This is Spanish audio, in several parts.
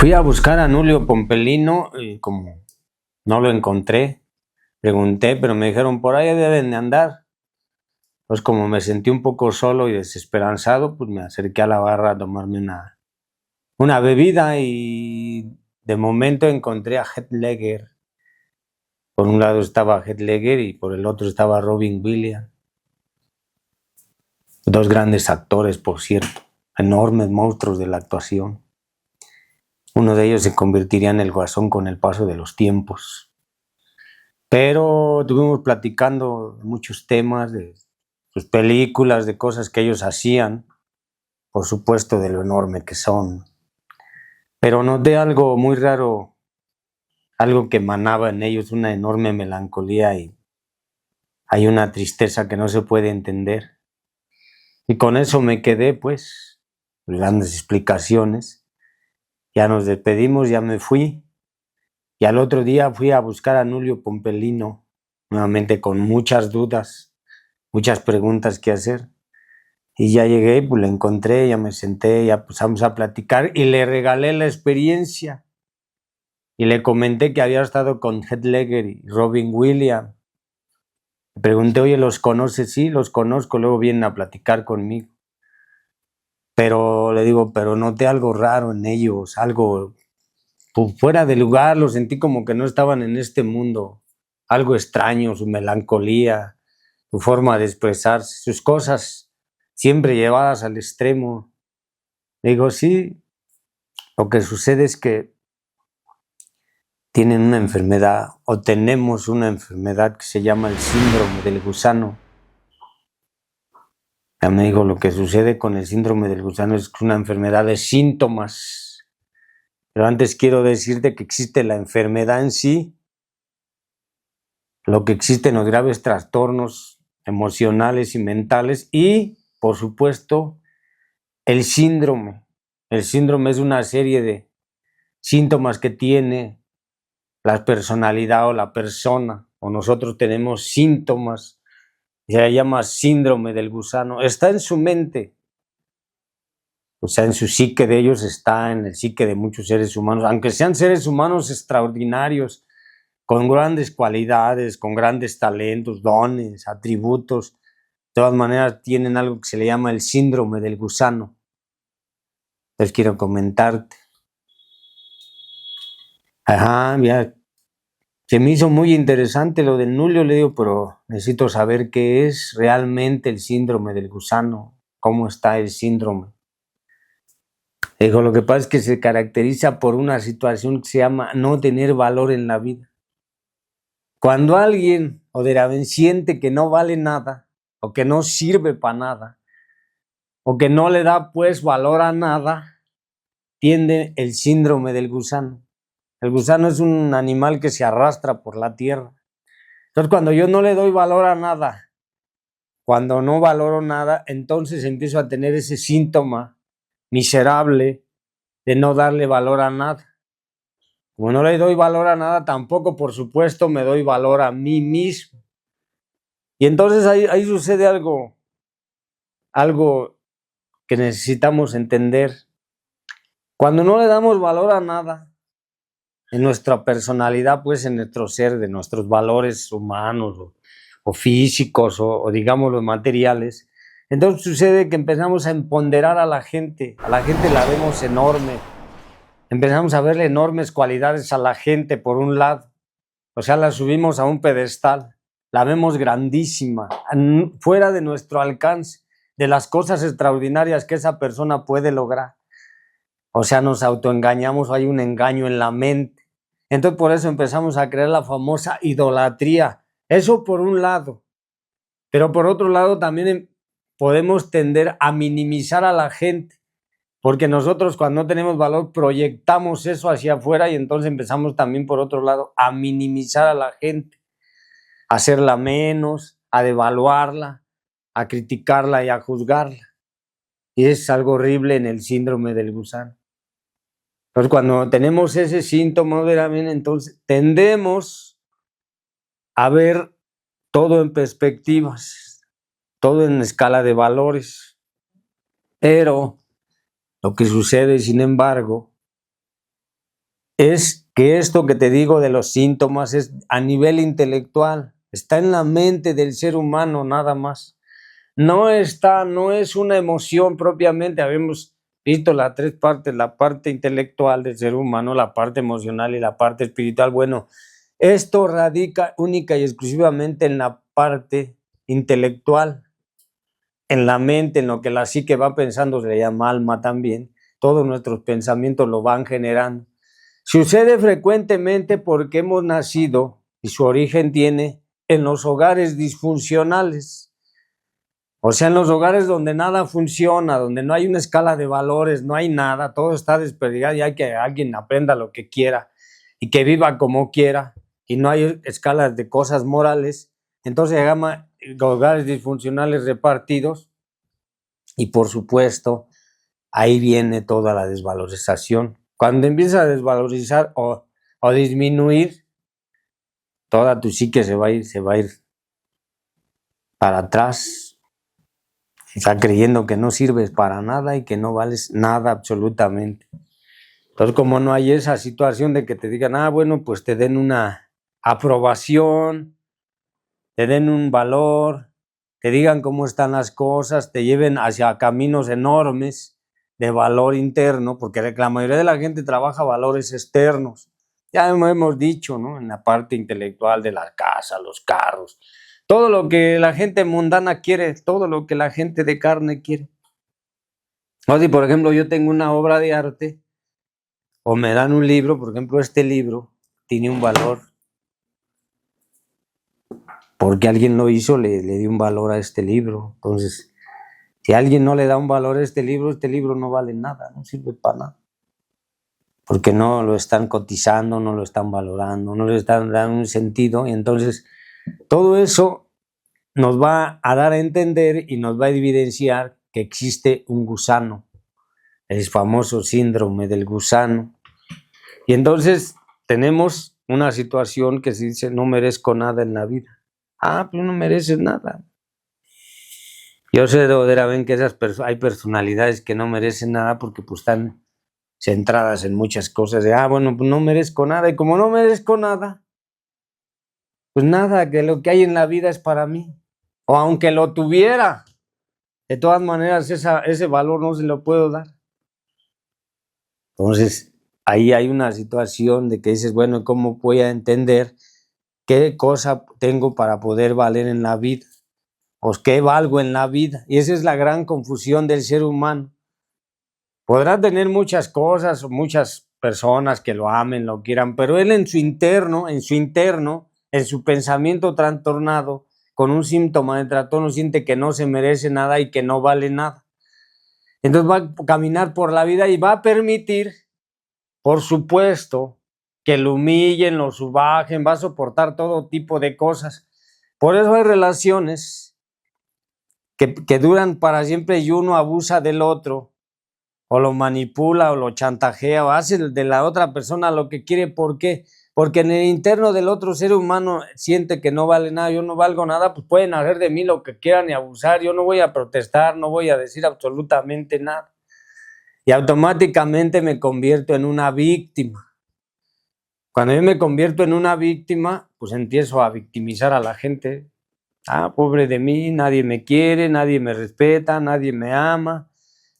Fui a buscar a Nulio Pompelino y como no lo encontré, pregunté, pero me dijeron por ahí deben de andar. Pues como me sentí un poco solo y desesperanzado, pues me acerqué a la barra a tomarme una bebida y de momento encontré a Heath Ledger. Por un lado estaba Heath Ledger y por el otro estaba Robin Williams. Dos grandes actores, por cierto, enormes monstruos de la actuación. Uno de ellos se convertiría en el Guasón con el paso de los tiempos. Pero estuvimos platicando muchos temas de sus películas, de cosas que ellos hacían, por supuesto de lo enorme que son. Pero noté algo muy raro, algo que emanaba en ellos, una enorme melancolía y hay una tristeza que no se puede entender. Y con eso me quedé, pues, grandes explicaciones. Ya nos despedimos, ya me fui. Y al otro día fui a buscar a Nulio Pompelino, nuevamente con muchas dudas, muchas preguntas que hacer. Y ya llegué, pues lo encontré, ya me senté, ya empezamos a platicar y le regalé la experiencia. Y le comenté que había estado con Heath Ledger y Robin Williams. Le pregunté, oye, ¿los conoces? Sí, los conozco, luego vienen a platicar conmigo. Pero le digo, pero noté algo raro en ellos, algo pues, fuera de lugar, lo sentí como que no estaban en este mundo. Algo extraño, su melancolía, su forma de expresarse, sus cosas siempre llevadas al extremo. Digo, sí, lo que sucede es que tienen una enfermedad o tenemos una enfermedad que se llama el síndrome del gusano. Ya me dijo, lo que sucede con el síndrome del gusano es una enfermedad de síntomas. Pero antes quiero decirte que existe la enfermedad en sí, lo que existen los graves trastornos emocionales y mentales y, por supuesto, el síndrome. El síndrome es una serie de síntomas que tiene la personalidad o la persona, o nosotros tenemos síntomas, se le llama síndrome del gusano, está en su mente, o sea, en su psique de ellos está, en el psique de muchos seres humanos, aunque sean seres humanos extraordinarios, con grandes cualidades, con grandes talentos, dones, atributos, de todas maneras tienen algo que se le llama el síndrome del gusano. Entonces quiero comentarte. Ajá, ya. Se me hizo muy interesante lo del Nulio, le digo, pero necesito saber qué es realmente el síndrome del gusano, cómo está el síndrome. Le digo, lo que pasa es que se caracteriza por una situación que se llama no tener valor en la vida. Cuando alguien o siente que no vale nada, o que no sirve para nada, o que no le da pues valor a nada, tiene el síndrome del gusano. El gusano es un animal que se arrastra por la tierra. Entonces, cuando yo no le doy valor a nada, cuando no valoro nada, entonces empiezo a tener ese síntoma miserable de no darle valor a nada. Como no le doy valor a nada, tampoco, por supuesto, me doy valor a mí mismo. Y entonces ahí sucede algo que necesitamos entender. Cuando no le damos valor a nada, en nuestra personalidad, pues en nuestro ser, de nuestros valores humanos o físicos o digamos los materiales, entonces sucede que empezamos a empoderar a la gente la vemos enorme, empezamos a verle enormes cualidades a la gente por un lado, o sea, la subimos a un pedestal, la vemos grandísima, fuera de nuestro alcance, de las cosas extraordinarias que esa persona puede lograr. O sea, nos autoengañamos, hay un engaño en la mente. Entonces por eso empezamos a crear la famosa idolatría. Eso por un lado. Pero por otro lado también podemos tender a minimizar a la gente. Porque nosotros cuando no tenemos valor proyectamos eso hacia afuera y entonces empezamos también por otro lado a minimizar a la gente. A hacerla menos, a devaluarla, a criticarla y a juzgarla. Y es algo horrible en el síndrome del gusano. Entonces, cuando tenemos ese síntoma, entonces tendemos a ver todo en perspectivas, todo en escala de valores. Pero lo que sucede, sin embargo, es que esto que te digo de los síntomas es a nivel intelectual, está en la mente del ser humano nada más. No es una emoción propiamente. Habíamos visto las tres partes, la parte intelectual del ser humano, la parte emocional y la parte espiritual. Bueno, esto radica única y exclusivamente en la parte intelectual, en la mente, en lo que la psique va pensando, se le llama alma también. Todos nuestros pensamientos lo van generando. Sucede frecuentemente porque hemos nacido y su origen tiene en los hogares disfuncionales. O sea, en los hogares donde nada funciona, donde no hay una escala de valores, no hay nada, todo está desperdigado y hay que alguien aprenda lo que quiera y que viva como quiera y no hay escalas de cosas morales, entonces se llama hogares disfuncionales repartidos y por supuesto ahí viene toda la desvalorización. Cuando empieza a desvalorizar o disminuir, toda tu psique se va a ir para atrás. Está creyendo que no sirves para nada y que no vales nada absolutamente. Entonces, como no hay esa situación de que te digan, bueno, pues te den una aprobación, te den un valor, te digan cómo están las cosas, te lleven hacia caminos enormes de valor interno, porque la mayoría de la gente trabaja valores externos. Ya hemos dicho, ¿no? En la parte intelectual de la casa, los carros, todo lo que la gente mundana quiere, todo lo que la gente de carne quiere. O si, por ejemplo, yo tengo una obra de arte o me dan un libro, por ejemplo, este libro tiene un valor porque alguien lo hizo, le dio un valor a este libro. Entonces, si alguien no le da un valor a este libro no vale nada, no sirve para nada. Porque no lo están cotizando, no lo están valorando, no le están dando un sentido. Y entonces, todo eso nos va a dar a entender y nos va a evidenciar que existe un gusano, el famoso síndrome del gusano. Y entonces tenemos una situación que se dice, no merezco nada en la vida. Pues no mereces nada. Yo sé verdaderamente que hay personalidades que no merecen nada porque pues están centradas en muchas cosas de, bueno, pues no merezco nada. Y como no merezco nada, pues nada, que lo que hay en la vida es para mí. O aunque lo tuviera, de todas maneras ese valor no se lo puedo dar. Entonces, ahí hay una situación de que dices, bueno, ¿cómo voy a entender qué cosa tengo para poder valer en la vida? ¿O qué valgo en la vida? Y esa es la gran confusión del ser humano. Podrá tener muchas cosas o muchas personas que lo amen, lo quieran, pero él en su interno, en su pensamiento trastornado, con un síntoma de trastorno, siente que no se merece nada y que no vale nada. Entonces va a caminar por la vida y va a permitir, por supuesto, que lo humillen, lo subajen, va a soportar todo tipo de cosas. Por eso hay relaciones que duran para siempre y uno abusa del otro, o lo manipula, o lo chantajea, o hace de la otra persona lo que quiere. ¿Por qué? Porque en el interno del otro ser humano siente que no vale nada, yo no valgo nada, pues pueden hacer de mí lo que quieran y abusar, yo no voy a protestar, no voy a decir absolutamente nada. Y automáticamente me convierto en una víctima. Cuando yo me convierto en una víctima, pues empiezo a victimizar a la gente. Pobre de mí, nadie me quiere, nadie me respeta, nadie me ama,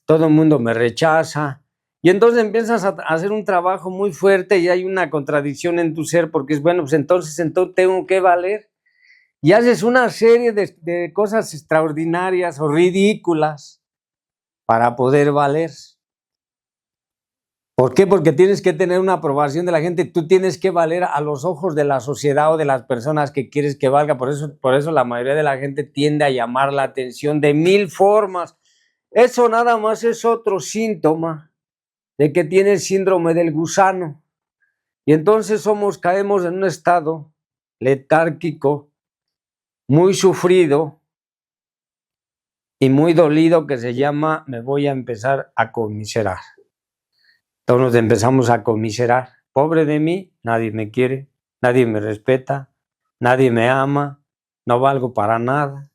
todo el mundo me rechaza. Y entonces empiezas a hacer un trabajo muy fuerte y hay una contradicción en tu ser porque es, bueno, pues entonces tengo que valer. Y haces una serie de cosas extraordinarias o ridículas para poder valer. ¿Por qué? Porque tienes que tener una aprobación de la gente, tú tienes que valer a los ojos de la sociedad o de las personas que quieres que valga. Por eso la mayoría de la gente tiende a llamar la atención de mil formas. Eso nada más es otro síntoma de que tiene el síndrome del gusano. Y entonces caemos en un estado letárgico, muy sufrido y muy dolido que se llama me voy a empezar a conmiserar. Entonces nos empezamos a conmiserar. Pobre de mí, nadie me quiere, nadie me respeta, nadie me ama, no valgo para nada.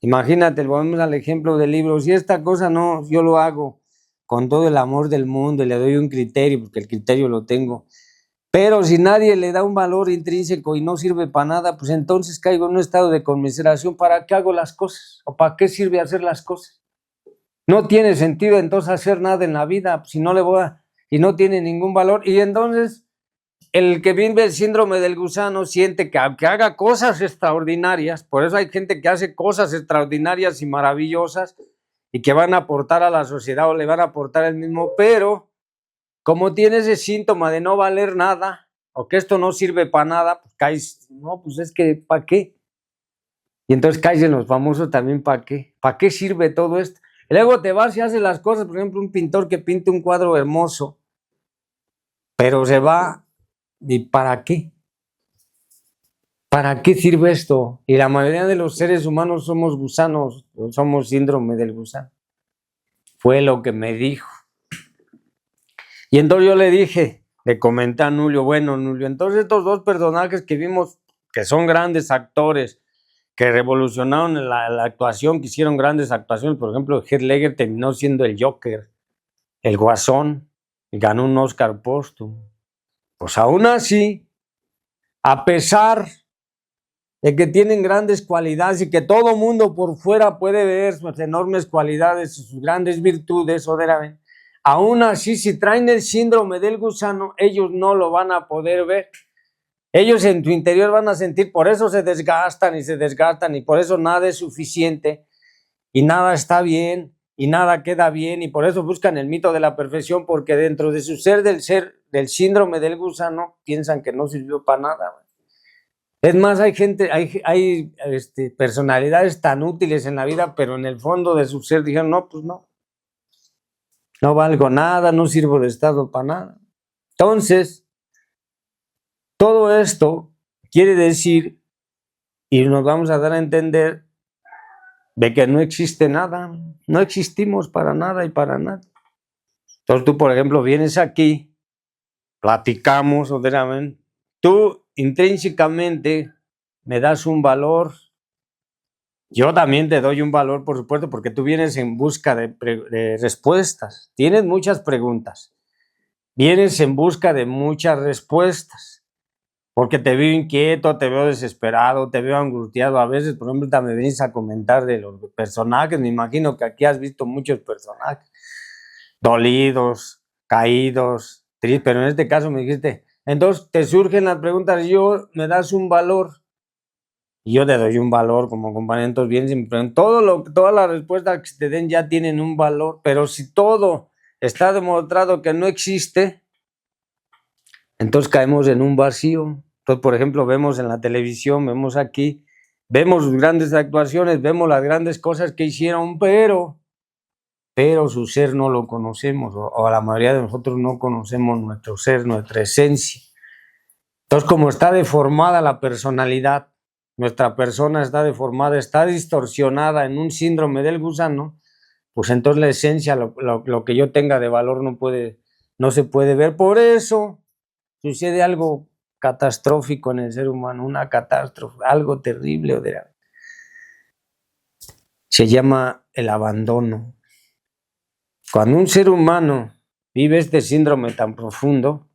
Imagínate, volvemos al ejemplo del libro, si esta cosa no, yo lo hago, con todo el amor del mundo y le doy un criterio, porque el criterio lo tengo, pero si nadie le da un valor intrínseco y no sirve para nada, pues entonces caigo en un estado de conmiseración. ¿Para qué hago las cosas? ¿O para qué sirve hacer las cosas? No tiene sentido entonces hacer nada en la vida, si no le voy a, y no tiene ningún valor. Y entonces el que vive el síndrome del gusano siente que aunque haga cosas extraordinarias, por eso hay gente que hace cosas extraordinarias y maravillosas y que van a aportar a la sociedad o le van a aportar el mismo, pero como tiene ese síntoma de no valer nada o que esto no sirve para nada, pues caes, no, pues es que ¿para qué? Y entonces caes en los famosos también ¿para qué? ¿Para qué sirve todo esto? Y luego te vas y haces las cosas, por ejemplo, un pintor que pinta un cuadro hermoso, pero se va, ¿y para qué? ¿Para qué sirve esto? Y la mayoría de los seres humanos somos gusanos, somos síndrome del gusano. Fue lo que me dijo. Y entonces yo le dije, le comenté a Nulio, bueno, Nulio, entonces estos dos personajes que vimos, que son grandes actores, que revolucionaron la actuación, que hicieron grandes actuaciones, por ejemplo, Heath Ledger terminó siendo el Joker, el Guasón, y ganó un Oscar póstumo. Pues aún así, a pesar de que tienen grandes cualidades y que todo mundo por fuera puede ver sus enormes cualidades, sus grandes virtudes, aún así, si traen el síndrome del gusano, ellos no lo van a poder ver. Ellos en tu interior van a sentir, por eso se desgastan y por eso nada es suficiente y nada está bien y nada queda bien y por eso buscan el mito de la perfección, porque dentro de su ser del síndrome del gusano piensan que no sirvió para nada. Es más, hay gente, hay personalidades tan útiles en la vida, pero en el fondo de su ser dijeron, no, pues no valgo nada, no sirvo de estado para nada. Entonces, todo esto quiere decir, y nos vamos a dar a entender, de que no existe nada, no existimos para nada y para nada. Entonces tú, por ejemplo, vienes aquí, platicamos, tú intrínsecamente me das un valor, yo también te doy un valor, por supuesto, porque tú vienes en busca de respuestas, tienes muchas preguntas, vienes en busca de muchas respuestas, porque te veo inquieto, te veo desesperado, te veo angustiado. A veces, por ejemplo, me venís a comentar de los personajes, me imagino que aquí has visto muchos personajes, dolidos, caídos, tristes, pero en este caso me dijiste, entonces te surgen las preguntas, me das un valor, y yo te doy un valor como compañero, entonces vienes y me preguntas, todas las respuestas que te den ya tienen un valor, pero si todo está demostrado que no existe, entonces caemos en un vacío. Entonces, por ejemplo, vemos en la televisión, vemos aquí, vemos grandes actuaciones, vemos las grandes cosas que hicieron, pero su ser no lo conocemos, o la mayoría de nosotros no conocemos nuestro ser, nuestra esencia. Entonces, como está deformada la personalidad, nuestra persona está deformada, está distorsionada en un síndrome del gusano, pues entonces la esencia, lo que yo tenga de valor no se puede ver. Por eso sucede algo catastrófico en el ser humano, una catástrofe, algo terrible. Se llama el abandono. Cuando un ser humano vive este síndrome tan profundo,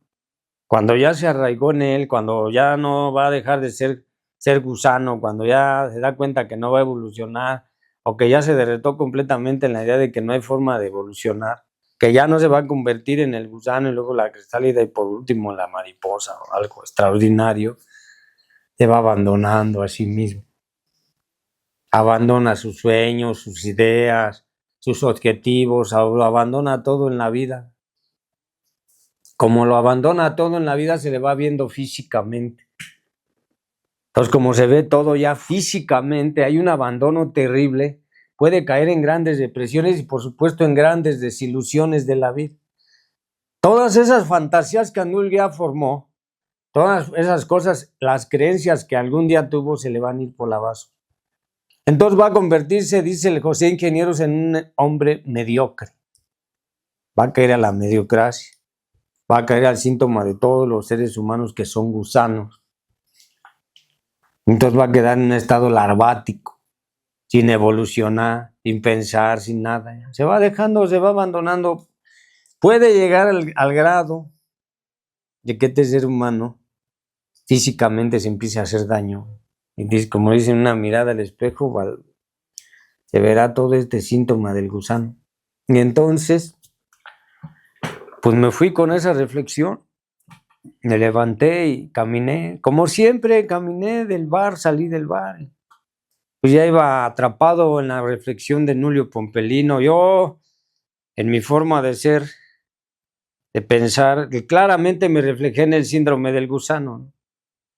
cuando ya se arraigó en él, cuando ya no va a dejar de ser gusano, cuando ya se da cuenta que no va a evolucionar, o que ya se derretó completamente en la idea de que no hay forma de evolucionar, que ya no se va a convertir en el gusano y luego la crisálida y por último en la mariposa o algo extraordinario, se va abandonando a sí mismo. Abandona sus sueños, sus ideas, sus objetivos, lo abandona todo en la vida. Como lo abandona todo en la vida, se le va viendo físicamente. Entonces, como se ve todo ya físicamente, hay un abandono terrible, puede caer en grandes depresiones y por supuesto en grandes desilusiones de la vida. Todas esas fantasías que algún día formó, todas esas cosas, las creencias que algún día tuvo, se le van a ir por la basura. Entonces va a convertirse, dice el José Ingenieros, en un hombre mediocre. Va a caer a la mediocracia, va a caer al síntoma de todos los seres humanos que son gusanos. Entonces va a quedar en un estado larvático, sin evolucionar, sin pensar, sin nada. Se va dejando, se va abandonando puede llegar al grado de que este ser humano físicamente se empiece a hacer daño. Y como dicen, una mirada al espejo, se verá todo este síntoma del gusano. Y entonces, pues me fui con esa reflexión, me levanté y caminé, como siempre, caminé del bar, salí del bar. Pues ya iba atrapado en la reflexión de Nulio Pompelino, yo, en mi forma de ser, de pensar, que claramente me reflejé en el síndrome del gusano, ¿no?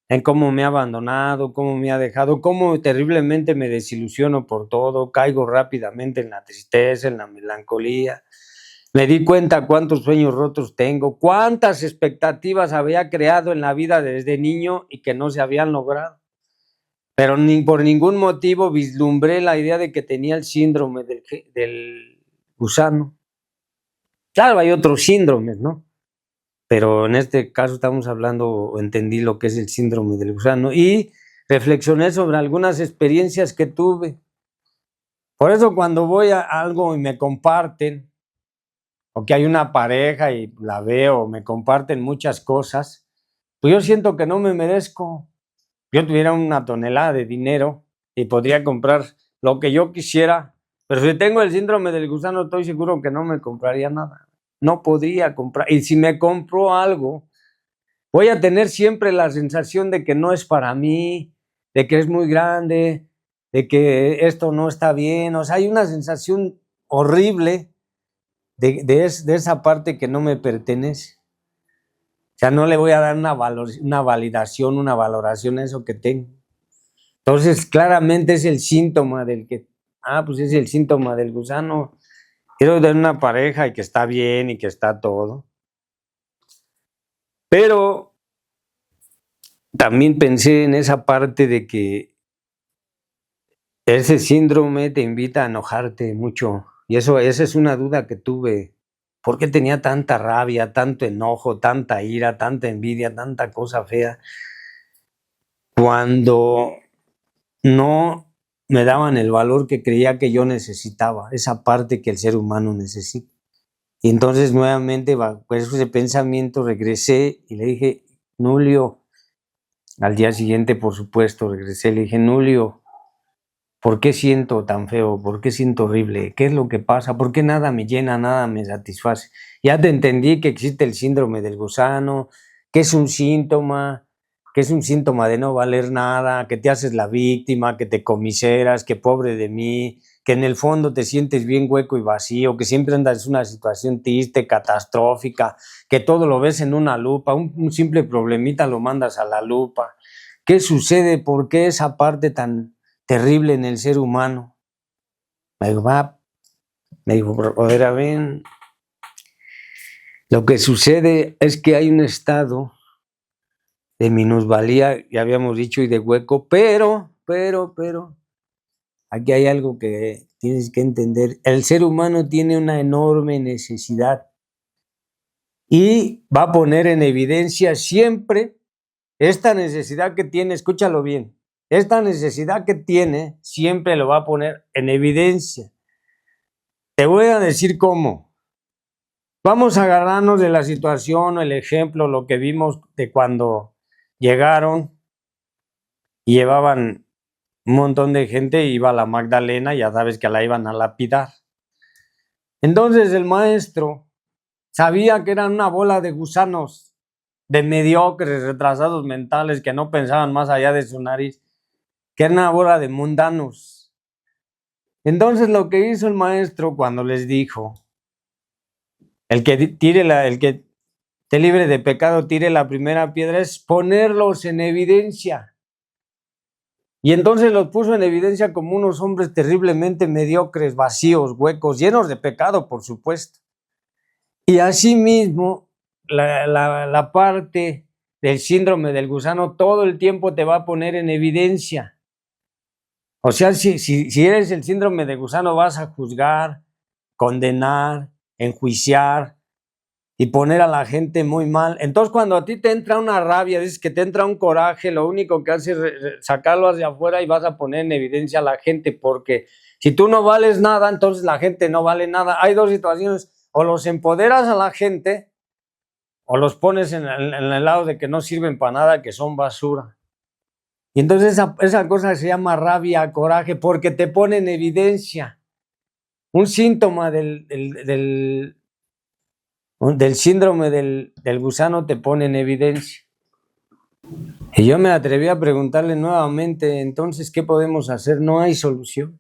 En cómo me ha abandonado, cómo me ha dejado, cómo terriblemente me desilusiono por todo, caigo rápidamente en la tristeza, en la melancolía. Me di cuenta cuántos sueños rotos tengo, cuántas expectativas había creado en la vida desde niño y que no se habían logrado. Pero ni por ningún motivo vislumbré la idea de que tenía el síndrome del gusano. Claro, hay otros síndromes, ¿no? Pero en este caso estamos hablando, o entendí lo que es el síndrome del gusano y reflexioné sobre algunas experiencias que tuve. Por eso cuando voy a algo y me comparten, o que hay una pareja y la veo, me comparten muchas cosas, pues yo siento que no me merezco. Yo tuviera una tonelada de dinero y podría comprar lo que yo quisiera, pero si tengo el síndrome del gusano, estoy seguro que no me compraría nada. No podría comprar. Y si me compro algo, voy a tener siempre la sensación de que no es para mí, de que es muy grande, de que esto no está bien. O sea, hay una sensación horrible de esa parte que no me pertenece. O sea, no le voy a dar una validación, una valoración a eso que tengo. Entonces, claramente es el síntoma pues es el síntoma del gusano. Quiero tener una pareja y que está bien y que está todo. Pero también pensé en esa parte de que ese síndrome te invita a enojarte mucho. Y esa es una duda que tuve. ¿Por qué tenía tanta rabia, tanto enojo, tanta ira, tanta envidia, tanta cosa fea? Cuando no me daban el valor que creía que yo necesitaba, esa parte que el ser humano necesita. Y entonces nuevamente, con ese pensamiento, regresé y le dije, Nulio, al día siguiente, por supuesto, regresé, le dije, Nulio, ¿por qué siento tan feo? ¿Por qué siento horrible? ¿Qué es lo que pasa? ¿Por qué nada me llena, nada me satisface? Ya te entendí que existe el síndrome del gusano, que es un síntoma de no valer nada, que te haces la víctima, que te comiseras, que pobre de mí, que en el fondo te sientes bien hueco y vacío, que siempre andas en una situación triste, catastrófica, que todo lo ves en una lupa, un simple problemita lo mandas a la lupa. ¿Qué sucede? ¿Por qué esa parte tan terrible en el ser humano? Me dijo, a ver, lo que sucede es que hay un estado de minusvalía, ya habíamos dicho, y de hueco, pero, aquí hay algo que tienes que entender. El ser humano tiene una enorme necesidad y va a poner en evidencia siempre esta necesidad que tiene, escúchalo bien, esta necesidad que tiene siempre lo va a poner en evidencia. Te voy a decir cómo. Vamos a agarrarnos de la situación, el ejemplo, lo que vimos de cuando llegaron y llevaban un montón de gente, iba a la Magdalena, ya sabes que la iban a lapidar. Entonces el maestro sabía que eran una bola de gusanos, de mediocres, retrasados mentales, que no pensaban más allá de su nariz, que era una bola de mundanos. Entonces lo que hizo el maestro cuando les dijo, el que esté libre de pecado tire la primera piedra, es ponerlos en evidencia. Y entonces los puso en evidencia como unos hombres terriblemente mediocres, vacíos, huecos, llenos de pecado, por supuesto. Y asimismo, la parte del síndrome del gusano todo el tiempo te va a poner en evidencia. O sea, si eres el síndrome del gusano, vas a juzgar, condenar, enjuiciar y poner a la gente muy mal. Entonces, cuando a ti te entra una rabia, dices que te entra un coraje, lo único que haces es sacarlo hacia afuera y vas a poner en evidencia a la gente, porque si tú no vales nada, entonces la gente no vale nada. Hay dos situaciones: o los empoderas a la gente, o los pones en el lado de que no sirven para nada, que son basura. Y entonces esa cosa se llama rabia, coraje, porque te pone en evidencia. Un síntoma del síndrome del gusano te pone en evidencia. Y yo me atreví a preguntarle nuevamente, entonces, ¿qué podemos hacer? No hay solución.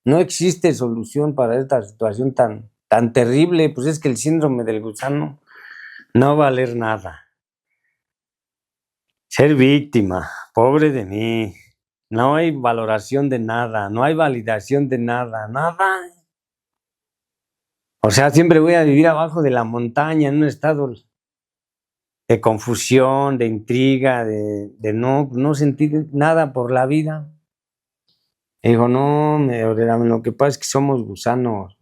No existe solución para esta situación tan terrible. Pues es que el síndrome del gusano no va a valer nada. Ser víctima, pobre de mí. No hay valoración de nada, no hay validación de nada, nada. O sea, siempre voy a vivir abajo de la montaña en un estado de confusión, de intriga, de no sentir nada por la vida. Y digo, no, lo que pasa es que somos gusanos.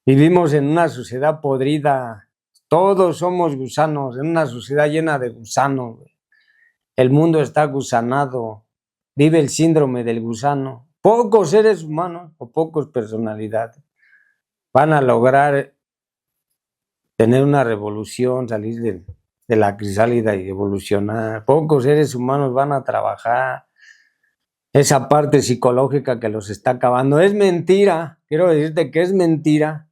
Vivimos en una sociedad podrida. Todos somos gusanos, en una sociedad llena de gusanos. El mundo está gusanado. Vive el síndrome del gusano. Pocos seres humanos o pocas personalidades van a lograr tener una revolución, salir de la crisálida y evolucionar. Pocos seres humanos van a trabajar esa parte psicológica que los está acabando. Es mentira, quiero decirte que es mentira.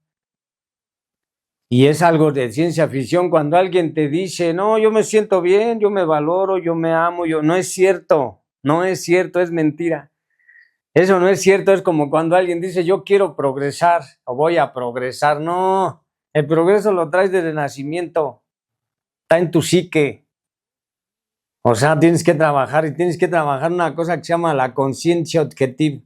Y es algo de ciencia ficción cuando alguien te dice, no, yo me siento bien, yo me valoro, yo me amo, no es cierto, es mentira. Eso no es cierto, es como cuando alguien dice, yo quiero progresar o voy a progresar. No, el progreso lo traes desde nacimiento, está en tu psique. O sea, tienes que trabajar una cosa que se llama la conciencia objetiva.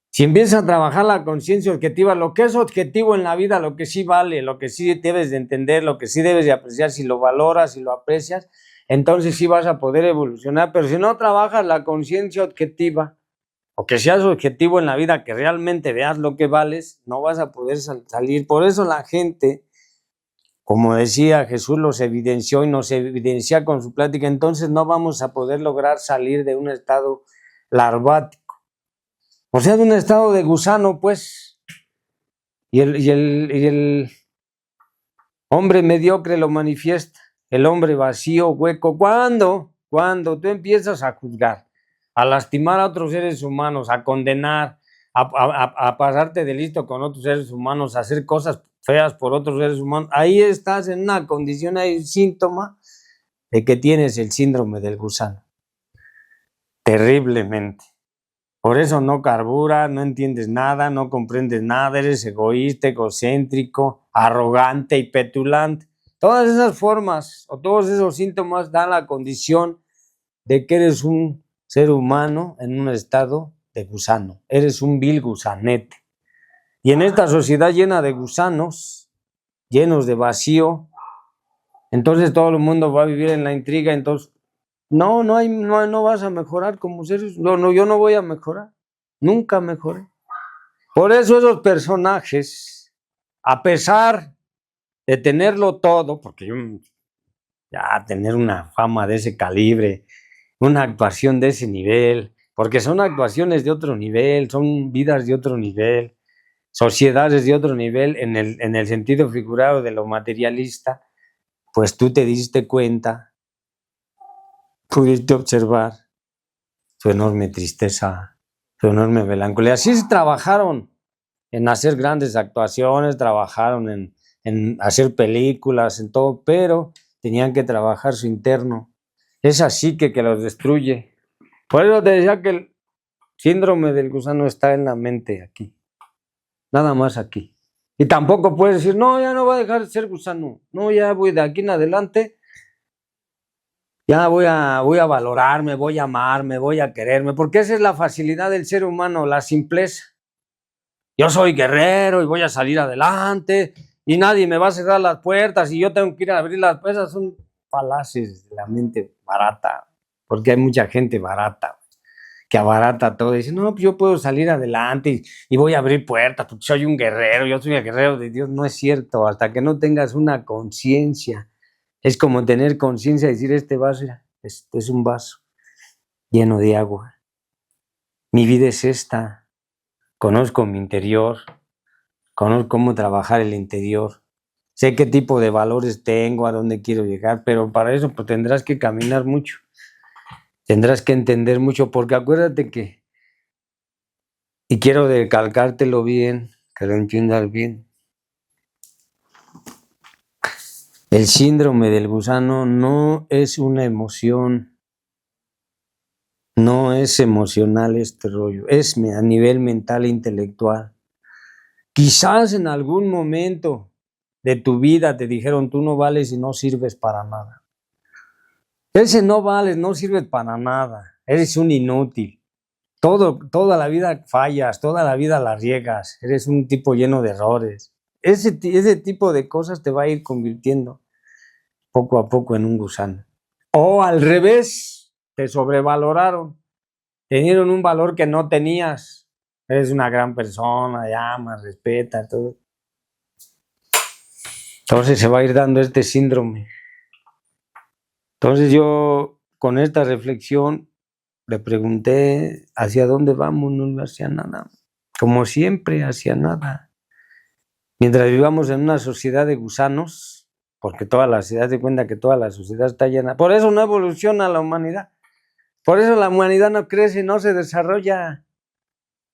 Si empiezas a trabajar la conciencia objetiva, lo que es objetivo en la vida, lo que sí vale, lo que sí debes de entender, lo que sí debes de apreciar, si lo valoras, si lo aprecias, entonces sí vas a poder evolucionar. Pero si no trabajas la conciencia objetiva, o que seas objetivo en la vida, que realmente veas lo que vales, no vas a poder salir. Por eso la gente, como decía Jesús, los evidenció y nos evidencia con su plática, entonces no vamos a poder lograr salir de un estado larvático. O sea, de un estado de gusano, pues. Y el hombre mediocre lo manifiesta, el hombre vacío, hueco. ¿Cuándo? Cuando tú empiezas a juzgar, a lastimar a otros seres humanos, a condenar, a pasarte de listo con otros seres humanos, a hacer cosas feas por otros seres humanos, ahí estás en una condición, hay un síntoma de que tienes el síndrome del gusano. Terriblemente. Por eso no carburas, no entiendes nada, no comprendes nada, eres egoísta, egocéntrico, arrogante y petulante. Todas esas formas o todos esos síntomas dan la condición de que eres un ser humano en un estado de gusano. Eres un vil gusanete. Y en esta sociedad llena de gusanos, llenos de vacío, entonces todo el mundo va a vivir en la intriga, entonces no vas a mejorar como seres. Yo no voy a mejorar. Nunca mejoré. Por eso esos personajes, a pesar de tenerlo todo, porque yo ya tener una fama de ese calibre, una actuación de ese nivel, porque son actuaciones de otro nivel, son vidas de otro nivel, sociedades de otro nivel, en el sentido figurado de lo materialista, pues tú te diste cuenta, pudiste observar su enorme tristeza, su enorme melancolía. Así trabajaron en hacer grandes actuaciones, trabajaron en hacer películas, en todo, pero tenían que trabajar su interno. Es así que los destruye. Por eso te decía que el síndrome del gusano está en la mente aquí, nada más aquí. Y tampoco puedes decir, no, ya no voy a dejar de ser gusano, no, ya voy de aquí en adelante. Ya voy a valorarme, voy a amarme, voy a quererme, porque esa es la facilidad del ser humano, la simpleza. Yo soy guerrero y voy a salir adelante y nadie me va a cerrar las puertas y yo tengo que ir a abrir las puertas. Son falaces de la mente barata, porque hay mucha gente barata que abarata todo y dice, no, pues yo puedo salir adelante y voy a abrir puertas porque soy un guerrero, yo soy el guerrero de Dios. No es cierto, hasta que no tengas una conciencia. Es como tener conciencia y decir, este vaso es un vaso lleno de agua. Mi vida es esta. Conozco mi interior. conozco cómo trabajar el interior, sé qué tipo de valores tengo, a dónde quiero llegar, pero para eso pues, tendrás que caminar mucho, tendrás que entender mucho, porque acuérdate que, y quiero recalcártelo bien, que lo entiendas bien, el síndrome del gusano no es una emoción, no es emocional este rollo, es a nivel mental e intelectual. Quizás en algún momento de tu vida te dijeron tú no vales y no sirves para nada. Ese no vales, no sirves para nada, eres un inútil. Toda la vida fallas, toda la vida la riegas, eres un tipo lleno de errores. Ese tipo de cosas te va a ir convirtiendo poco a poco en un gusano. O al revés, te sobrevaloraron, te dieron un valor que no tenías. Eres una gran persona, amas, respetas, todo. Entonces se va a ir dando este síndrome. Entonces yo con esta reflexión le pregunté hacia dónde vamos, no hacia nada. Como siempre, hacia nada. Mientras vivamos en una sociedad de gusanos, porque toda la sociedad se cuenta que toda la sociedad está llena. Por eso no evoluciona la humanidad. Por eso la humanidad no crece, no se desarrolla.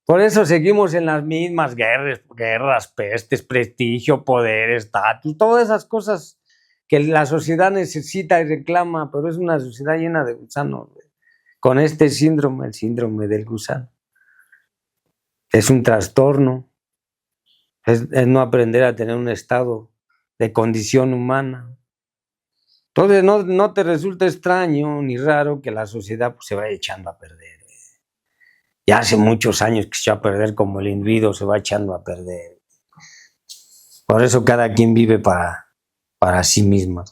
Por eso seguimos en las mismas guerras, pestes, prestigio, poder, estatus, todas esas cosas que la sociedad necesita y reclama, pero es una sociedad llena de gusanos, con este síndrome, el síndrome del gusano. Es un trastorno, es no aprender a tener un estado de condición humana. Entonces no te resulta extraño ni raro que la sociedad pues, se vaya echando a perder. Ya hace muchos años que se echó a perder como el individuo se va echando a perder. Por eso cada quien vive para sí mismo.